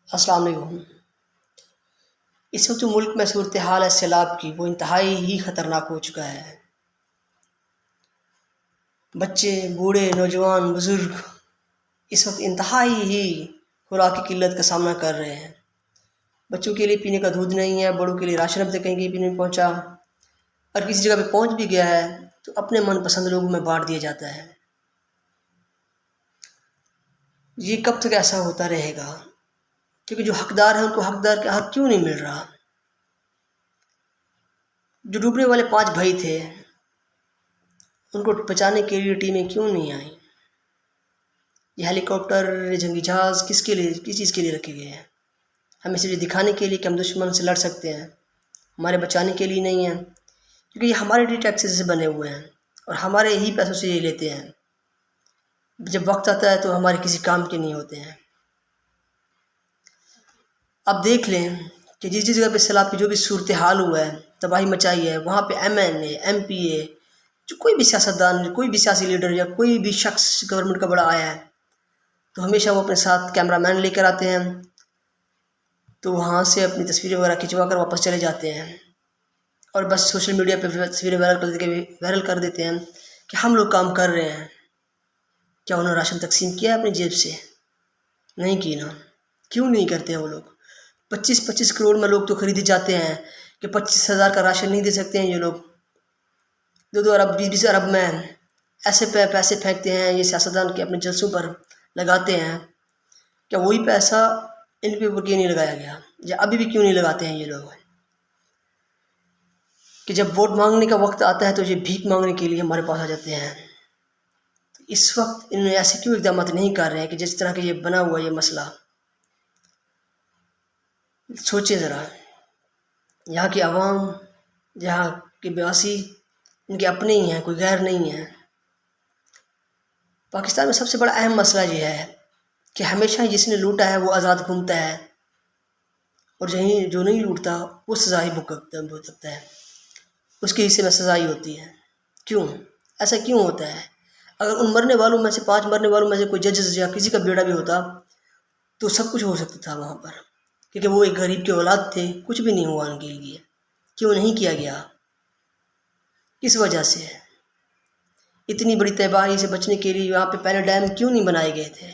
السلام علیکم۔ اس وقت جو ملک میں صورتحال ہے سیلاب کی، وہ انتہائی ہی خطرناک ہو چکا ہے۔ بچے، بوڑھے، نوجوان، بزرگ اس وقت انتہائی ہی خوراک کی قلت کا سامنا کر رہے ہیں۔ بچوں کے لیے پینے کا دودھ نہیں ہے، بڑوں کے لیے راشن اب تک کہیں بھی نہیں پہنچا، اور کسی جگہ پہ پہنچ بھی گیا ہے تو اپنے من پسند لوگوں میں بانٹ دیا جاتا ہے۔ یہ کب تک ایسا ہوتا رہے گا؟ کیونکہ جو حقدار ہیں ان کو حقدار کا حق کیوں نہیں مل رہا؟ جو ڈوبنے والے 5 بھائی تھے ان کو بچانے کے لیے ٹیمیں کیوں نہیں آئیں؟ یہ ہیلی کاپٹر، جنگی جہاز کس چیز کے لیے رکھے گئے ہیں؟ ہمیں صرف یہ دکھانے کے لیے کہ ہم دشمن سے لڑ سکتے ہیں، ہمارے بچانے کے لیے نہیں ہیں، کیونکہ یہ ہمارے ٹیکسز سے بنے ہوئے ہیں اور ہمارے ہی پیسوں سے یہ لیتے ہیں۔ جب وقت آتا ہے تو ہمارے کسی کام کے نہیں ہوتے ہیں۔ اب دیکھ لیں کہ جس جگہ پہ سیلاب کی جو بھی صورتحال ہوا ہے، تباہی مچائی ہے، وہاں پہ MNA MP جو کوئی بھی سیاستدان، کوئی بھی سیاسی لیڈر یا کوئی بھی شخص گورنمنٹ کا بڑا آیا ہے تو ہمیشہ وہ اپنے ساتھ کیمرہ مین لے کر آتے ہیں، تو وہاں سے اپنی تصویریں وغیرہ کھنچوا کر واپس چلے جاتے ہیں اور بس سوشل میڈیا پہ تصویریں وائرل کر دیتے ہیں کہ ہم لوگ کام کر رہے ہیں۔ کیا انہوں نے راشن تقسیم کیا ہے اپنی جیب سے؟ نہیں کی نا۔ کیوں نہیں کرتے ہیں وہ لوگ؟ 25 کروڑ میں لوگ تو خریدے جاتے ہیں کہ 25,000 کا راشن نہیں دے سکتے ہیں یہ لوگ۔ 2 ارب 20 ارب میں ایسے پیسے پھینکتے ہیں یہ سیاستدان کے اپنے جلسوں پر لگاتے ہیں۔ کیا وہی پیسہ ان کے اوپر کیوں نہیں لگایا گیا، یا ابھی بھی کیوں نہیں لگاتے ہیں یہ لوگ؟ کہ جب ووٹ مانگنے کا وقت آتا ہے تو یہ بھیک مانگنے کے لیے ہمارے پاس آ جاتے ہیں۔ اس وقت انہوں نے ایسے کیوں اقدامات نہیں کر رہے ہیں کہ جس طرح کہ یہ بنا ہوا یہ مسئلہ؟ سوچیں ذرا، یہاں کی عوام، یہاں کے بیاسی ان کے اپنے ہی ہیں، کوئی غیر نہیں ہے۔ پاکستان میں سب سے بڑا اہم مسئلہ یہ ہے کہ ہمیشہ جس نے لوٹا ہے وہ آزاد گھومتا ہے، اور جو نہیں لوٹتا وہ سزا ہی بھگتتا ہے، اس کے حصے میں سزا ہی ہوتی ہے۔ کیوں ایسا کیوں ہوتا ہے؟ اگر ان مرنے والوں میں سے 5 مرنے والوں میں سے کوئی ججز یا کسی کا بیڑا بھی ہوتا تو سب کچھ ہو سکتا تھا وہاں پر، کیونکہ وہ ایک غریب کے اولاد تھے، کچھ بھی نہیں ہوا ان کے لیے۔ کیوں نہیں کیا گیا؟ کس وجہ سے؟ اتنی بڑی تباہی سے بچنے کے لیے وہاں پہ پہلے ڈیم کیوں نہیں بنائے گئے تھے؟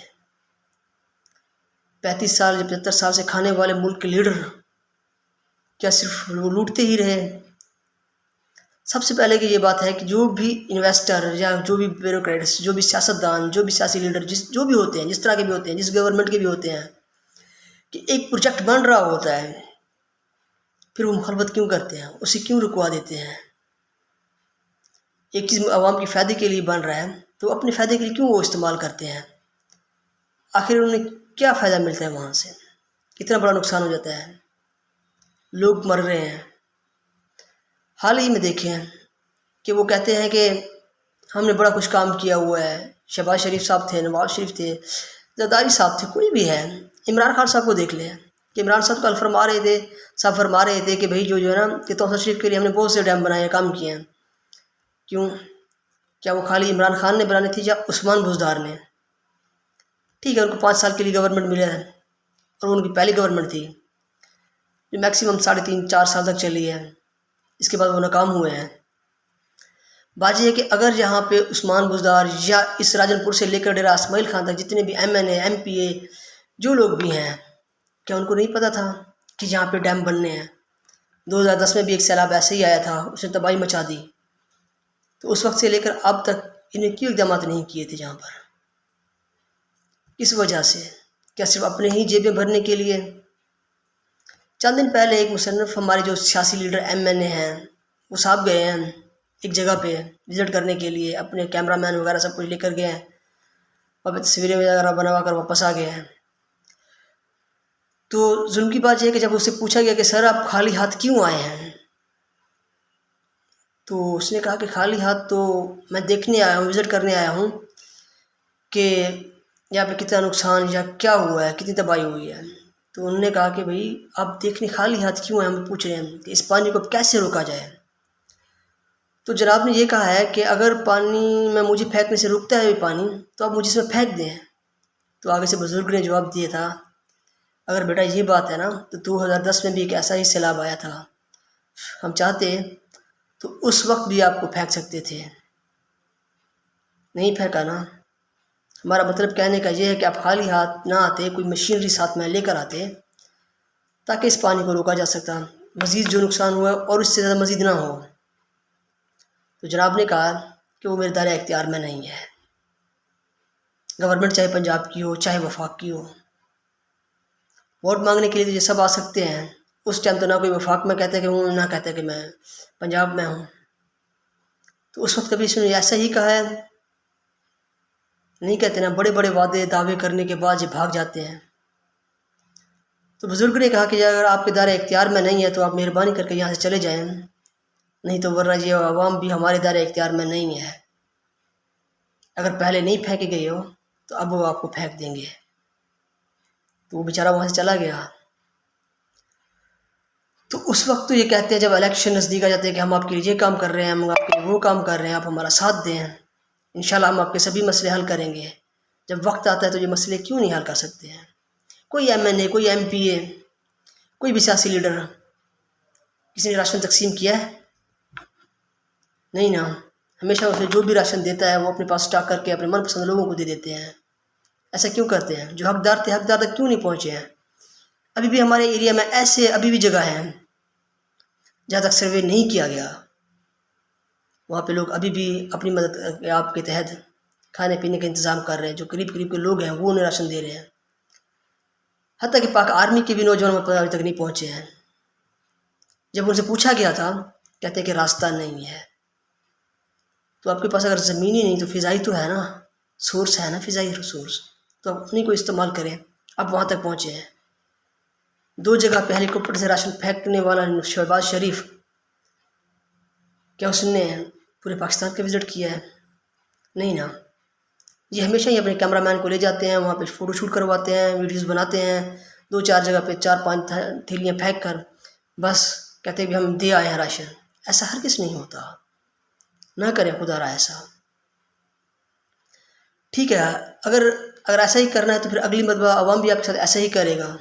35 سال یا 75 سال سے کھانے والے ملک کے لیڈر کیا صرف وہ لوٹتے ہی رہے؟ سب سے پہلے کہ یہ بات ہے کہ جو بھی انویسٹر یا جو بھی بیوروکریٹس، جو بھی سیاستدان، جو بھی سیاسی لیڈر، جو بھی ہوتے ہیں، جس طرح کے بھی ہوتے ہیں، جس گورنمنٹ کے بھی ہوتے ہیں، کہ ایک پروجیکٹ بن رہا ہوتا ہے پھر وہ مخالفت کیوں کرتے ہیں، اسے کیوں رکوا دیتے ہیں؟ ایک چیز عوام کے فائدے کے لیے بن رہا ہے تو اپنے فائدے کے لیے کیوں وہ استعمال کرتے ہیں؟ آخر انہیں کیا فائدہ ملتا ہے وہاں سے؟ اتنا بڑا نقصان ہو جاتا ہے، لوگ مر رہے ہیں۔ حال ہی میں دیکھیں کہ وہ کہتے ہیں کہ ہم نے بڑا کچھ کام کیا ہوا ہے، شہباز شریف صاحب تھے، نواز شریف تھے، زرداری صاحب تھے، کوئی بھی ہے، عمران خان صاحب کو دیکھ لیں کہ عمران صاحب کل فرما رہے تھے کہ بھائی جو ہے نا کہ توسط شریف کے لیے ہم نے بہت سے ڈیم بنائے ہیں، کام کیے ہیں۔ کیوں؟ کیا وہ خالی عمران خان نے بنانے تھی یا عثمان بزدار نے؟ ٹھیک ہے، ان کو 5 سال کے لیے گورنمنٹ ملا ہے اور ان کی پہلی گورنمنٹ تھی جو میکسیمم 3.5-4 سال تک چلی ہے، اس کے بعد وہ ناکام ہوئے ہیں۔ بات یہ ہے کہ اگر یہاں پہ عثمان بزدار یا اس راجن پور سے لے کر ڈیرہ اسماعیل خان تک جتنے بھی MNA MPA جو لوگ بھی ہیں، کیا ان کو نہیں پتہ تھا کہ یہاں پہ ڈیم بننے ہیں؟ 2010 میں بھی ایک سیلاب ایسے ہی آیا تھا، اس نے تباہی مچا دی، تو اس وقت سے لے کر اب تک انہیں کیوں اقدامات نہیں کیے تھے؟ یہاں پر کس وجہ سے؟ کیا صرف اپنے ہی جیبیں بھرنے کے لیے؟ چند دن پہلے ایک مصنف، ہمارے جو سیاسی لیڈر MNA ہیں، وہ صاحب گئے ہیں ایک جگہ پہ وزٹ کرنے کے لیے، اپنے کیمرہ مین وغیرہ سب کچھ لے کر گئے ہیں، وہاں پہ تصویریں وغیرہ بنوا کر واپس آ گئے ہیں۔ تو ظلم کی بات یہ ہے کہ جب اس سے پوچھا گیا کہ سر آپ خالی ہاتھ کیوں آئے ہیں، تو اس نے کہا کہ خالی ہاتھ تو میں دیکھنے آیا ہوں، وزٹ کرنے آیا ہوں کہ یہاں پہ کتنا نقصان یا کیا ہوا ہے، کتنی تباہی ہوئی ہے۔ تو انہوں نے کہا کہ بھائی آپ دیکھنے خالی ہاتھ کیوں ہیں، ہم پوچھ رہے ہیں کہ اس پانی کو کیسے روکا جائے۔ تو جناب نے یہ کہا ہے کہ اگر پانی میں مجھے پھینکنے سے رکتا ہے پانی تو آپ مجھے اس میں پھینک دیں۔ تو آگے سے بزرگ نے جواب دیا تھا اگر بیٹا یہ بات ہے نا تو 2010 میں بھی ایک ایسا ہی سیلاب آیا تھا، ہم چاہتے تو اس وقت بھی آپ کو پھینک سکتے تھے، نہیں پھینکا نا۔ ہمارا مطلب کہنے کا یہ ہے کہ آپ خالی ہاتھ نہ آتے، کوئی مشینری ساتھ میں لے کر آتے تاکہ اس پانی کو روکا جا سکتا، مزید جو نقصان ہوا اور اس سے زیادہ مزید نہ ہو۔ تو جناب نے کہا کہ وہ میرے دائرۂ اختیار میں نہیں ہے، گورنمنٹ چاہے پنجاب کی ہو چاہے وفاق کی ہو، ووٹ مانگنے کے لیے تو یہ سب آ سکتے ہیں، اس ٹائم تو نہ کوئی وفاق میں کہتا ہے کہ ہوں، نہ کہتا ہے کہ میں پنجاب میں ہوں۔ تو اس وقت کبھی اس نے ایسا ہی کہا ہے؟ نہیں کہتے نا، بڑے بڑے وعدے دعوے کرنے کے بعد یہ بھاگ جاتے ہیں۔ تو بزرگ نے کہا کہ اگر آپ کے دائرۂ اختیار میں نہیں ہے تو آپ مہربانی کر کے یہاں سے چلے جائیں، نہیں تو ورنہ یہ عوام بھی ہمارے دائرۂ اختیار میں نہیں ہے، اگر پہلے نہیں پھینکے گئے ہو تو اب وہ آپ کو پھینک دیں گے۔ تو وہ بیچارہ وہاں سے چلا گیا۔ تو اس وقت تو یہ کہتے ہیں جب الیکشن نزدیک آ جاتے ہیں کہ ہم آپ کے لیے یہ کام کر رہے ہیں، ہم آپ کے لیے وہ کام کر رہے ہیں، آپ ہمارا ساتھ دیں، انشاءاللہ ہم آپ کے سبھی مسئلے حل کریں گے۔ جب وقت آتا ہے تو یہ مسئلے کیوں نہیں حل کر سکتے ہیں؟ کوئی ایم این اے، کوئی ایم پی اے، کوئی بھی سیاسی لیڈر کسی نے راشن تقسیم کیا ہے؟ نہیں نا، ہمیشہ اسے جو بھی راشن دیتا ہے وہ اپنے پاس اسٹاک کر کے اپنے من پسند لوگوں کو دے دیتے ہیں۔ ایسا کیوں کرتے ہیں؟ جو حقدار تھے حقدار تک کیوں نہیں پہنچے ہیں؟ ابھی بھی ہمارے ایریا میں ایسے ابھی بھی جگہ ہیں جہاں تک سروے نہیں کیا گیا، وہاں پہ لوگ ابھی بھی اپنی مدد آپ کے تحت کھانے پینے کا انتظام کر رہے ہیں، جو قریب قریب کے لوگ ہیں وہ انہیں راشن دے رہے ہیں، حتیٰ کہ پاک آرمی کے بھی نوجوان ابھی تک نہیں پہنچے ہیں۔ جب ان سے پوچھا گیا تھا کہتے ہیں کہ راستہ نہیں ہے۔ تو آپ کے پاس اگر زمینی نہیں تو فضائی تو ہے نا، سورس ہے نا، فضائی سورس، تو آپ انہیں کو استعمال کریں۔ اب وہاں تک پہنچے ہیں، 2 جگہ پہ ہیلی کاپٹر سے راشن پھینکنے والا شہباز شریف، کیا اس نے پورے پاکستان کا وزٹ کیا ہے؟ نہیں نا، یہ ہمیشہ ہی اپنے کیمرہ مین کو لے جاتے ہیں، وہاں پہ فوٹو شوٹ کرواتے ہیں، ویڈیوز بناتے ہیں، 2-4 جگہ پہ 4-5 تھیلیاں پھینک کر بس کہتے ہیں کہ ہم دے آئے ہیں راشن۔ ایسا ہر کس نہیں ہوتا، نہ کریں خدا را ایسا۔ ٹھیک ہے، اگر ایسا ہی کرنا ہے تو پھر اگلی مرتبہ عوام بھی آپ کے ساتھ ایسا ہی کرے گا۔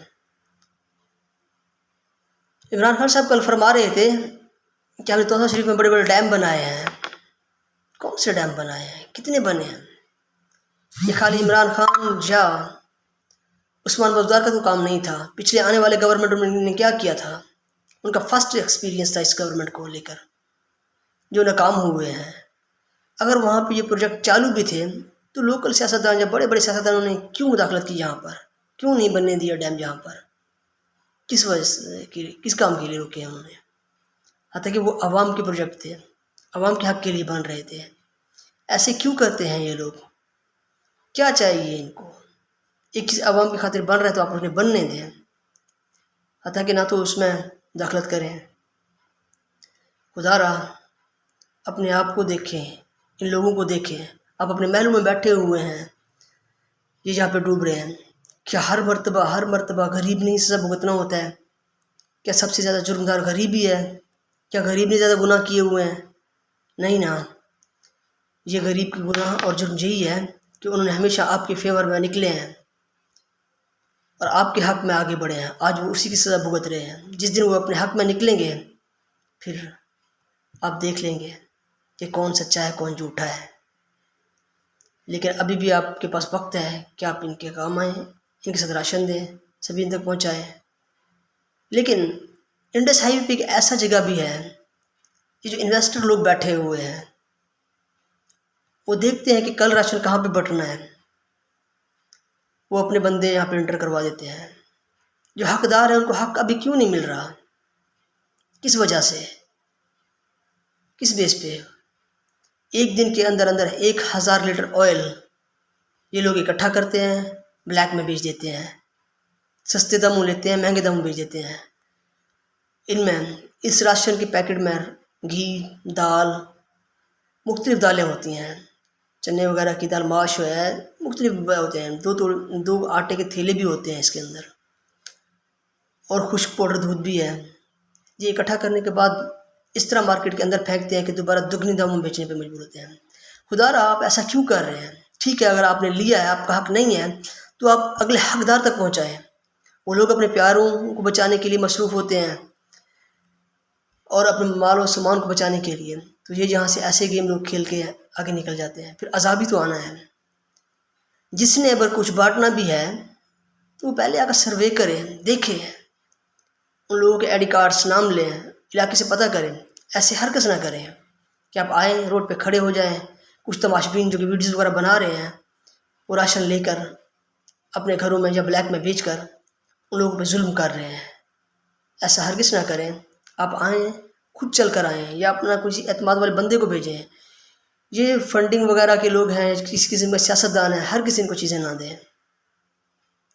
عمران خان صاحب کل فرما رہے تھے کہ ہم نے توسا شریف میں بڑے بڑے ڈیم بنائے ہیں۔ کون سے ڈیم بنائے ہیں؟ کتنے بنے ہیں؟ یہ خالی عمران خان یا عثمان بزدار کا تو کام نہیں تھا، پچھلے آنے والے گورنمنٹ نے کیا کیا تھا؟ ان کا فرسٹ ایکسپیرینس تھا اس گورنمنٹ کو لے کر، جو ناکام ہوئے ہیں۔ اگر وہاں پہ یہ پروجیکٹ چالو بھی تھے تو لوکل سیاستدان یا بڑے بڑے سیاستدانوں نے کیوں مداخلت کی یہاں پر؟ کیوں نہیں بننے دیا ڈیم جہاں پر؟ کس وجہ سے، کس کام کے لیے روکے ہیں انہوں نے؟ حتیٰ کہ وہ عوام کے پروجیکٹ تھے، عوام کے حق کے لیے بن رہے تھے۔ ایسے کیوں کرتے ہیں یہ لوگ؟ کیا چاہیے ان کو؟ ایک چیز عوام کی خاطر بن رہا ہے تو آپ انہیں بننے دیں، حتیٰ کہ نہ تو اس میں دخلت کریں۔ خدا را اپنے آپ کو دیکھیں، ان لوگوں کو دیکھیں۔ آپ اپنے محلوں میں بیٹھے ہوئے ہیں، یہ جہاں پہ ڈوب رہے ہیں، کیا ہر مرتبہ غریب نہیں سزا بھگتنا ہوتا ہے؟ کیا سب سے زیادہ جرمدار غریب ہی ہے؟ کیا غریب نے زیادہ گناہ کیے ہوئے ہیں؟ نہیں نا، یہ غریب کی گناہ اور جرم یہی ہے کہ انہوں نے ہمیشہ آپ کے فیور میں نکلے ہیں اور آپ کے حق میں آگے بڑھے ہیں۔ آج وہ اسی کی سزا بھگت رہے ہیں۔ جس دن وہ اپنے حق میں نکلیں گے پھر آپ دیکھ لیں گے کہ کون سچا ہے کون جھوٹا ہے۔ لیکن ابھی بھی آپ کے پاس وقت ہے کہ آپ ان کے کام آئیں، ان کے ساتھ راشن دیں، سبھی ان تک پہنچائیں۔ لیکن انڈس ہائی وے پہ ایک ایسا جگہ بھی ہے، یہ جو انویسٹر لوگ بیٹھے ہوئے ہیں وہ دیکھتے ہیں کہ کل راشن کہاں پہ بٹنا ہے، وہ اپنے بندے یہاں پہ انٹر کروا دیتے ہیں۔ جو حقدار ہیں ان کو حق ابھی کیوں نہیں مل رہا؟ کس وجہ سے؟ کس بیس پہ؟ ایک دن کے اندر 1000 لیٹر آئل یہ لوگ اکٹھا کرتے ہیں، بلیک میں بیچ دیتے ہیں، سستے داموں لیتے ہیں، مہنگے داموں بیچ دیتے ہیں۔ ان میں اس راشن کے پیکٹ میں گھی، دال، مختلف دالیں ہوتی ہیں، چنے وغیرہ کی دال، ماش ہے، مختلف ہوتے ہیں، 2 آٹے کے تھیلے بھی ہوتے ہیں اس کے اندر، اور خشک پاؤڈر دودھ بھی ہے۔ یہ اکٹھا کرنے کے بعد اس طرح مارکیٹ کے اندر پھینکتے ہیں کہ دوبارہ دگنی داموں میں بیچنے پہ مجبور ہوتے ہیں۔ خدا را آپ ایسا کیوں کر رہے ہیں؟ ٹھیک ہے، اگر آپ نے لیا ہے، آپ کا حق نہیں ہے تو آپ اگلے حقدار تک پہنچائیں، وہ لوگ اپنے پیاروں کو بچانے کے لیے مصروف ہوتے ہیں اور اپنے مال و سامان کو بچانے کے لیے، تو یہ جہاں سے ایسے گیم لوگ کھیل کے آگے نکل جاتے ہیں۔ پھر عذاب بھی تو آنا ہے۔ جس نے اگر کچھ بانٹنا بھی ہے تو وہ پہلے آ کر سروے کریں، دیکھیں، ان لوگوں کے آئی ڈی کارڈس نام لیں، علاقے سے پتہ کریں۔ ایسے ہرگز نہ کریں کہ آپ آئیں روڈ پہ کھڑے ہو جائیں، کچھ تماشبین جو کہ ویڈیوز وغیرہ بنا رہے ہیں وہ راشن لے کر اپنے گھروں میں یا بلیک میں بیچ کر ان لوگوں پہ ظلم کر رہے ہیں۔ ایسا ہرگز نہ کریں۔ آپ آئیں، خود چل کر آئیں یا اپنا کسی اعتماد والے بندے کو بھیجیں۔ یہ فنڈنگ وغیرہ کے لوگ ہیں، کسی قسم میں سیاستدان ہیں، ہر کسی کو چیزیں نہ دیں،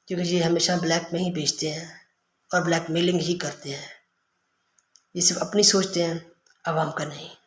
کیونکہ یہ ہمیشہ بلیک میں ہی بیچتے ہیں اور بلیک میلنگ ہی کرتے ہیں۔ یہ صرف اپنی سوچتے ہیں، عوام کا نہیں۔